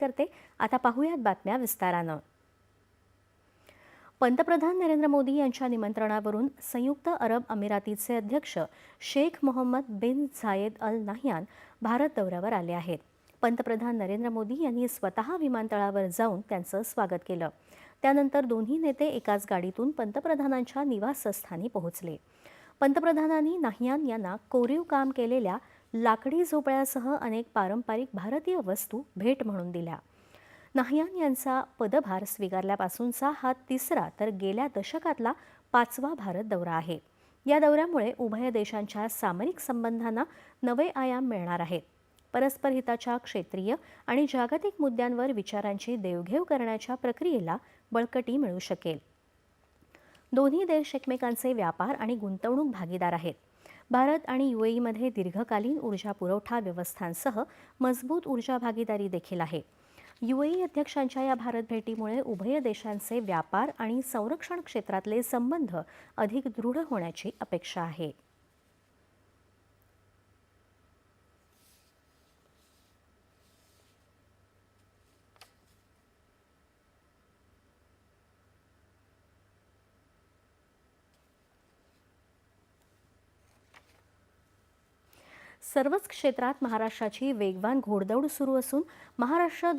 करते। आता पाहूयात बातम्या विस्तारानं। पंतप्रधान नरेंद्र मोदी यांच्या निमंत्रणावरून संयुक्त अरब अमिरातीचे अध्यक्ष शेख मोहम्मद बिन झायेद अल नाह्यान भारत दौऱ्यावर आले आहेत। पंतप्रधान नरेंद्र मोदी यांनी स्वतः विमानतळावर जाऊन त्यांचं स्वागत केलं। त्यानंतर दोन्ही नेते एकाच गाडीतून पंतप्रधानांच्या निवासस्थानी पोहोचले। पंतप्रधानांनी नाह्यान यांना कोरीव काम केलेल्या लाकडी झोपड्यासह अनेक पारंपरिक भारतीय वस्तू भेट म्हणून दिल्या। नाह्यान यांचा पदभार स्वीकारल्यापासूनचा हा तिसरा तर गेल्या दशकातला 5वा भारत दौरा आहे। या दौऱ्यामुळे उभय देशांच्या सामरिक संबंधांना नवे आयाम मिळणार आहेत। परस्पर हिताच्या क्षेत्रीय आणि जागतिक मुद्द्यांवर विचारांची देवघेव करण्याच्या प्रक्रियेला बळकटी मिळू शकेल। दोन्ही देश एकमेकांचे व्यापार आणि गुंतवणूक भागीदार आहेत। भारत आणि यूएईमध्ये दीर्घकालीन ऊर्जा पुरवठा व्यवस्थांसह मजबूत ऊर्जा भागीदारी देखील आहे। यूएई अध्यक्षांच्या या भारत भेटीमुळे उभय देशांचे व्यापार आणि संरक्षण क्षेत्रातले संबंध अधिक दृढ होण्याची अपेक्षा आहे। सर्वच क्षेत्रात महाराष्ट्राची वेगवान घोडदौड सुरू असून महाराष्ट्र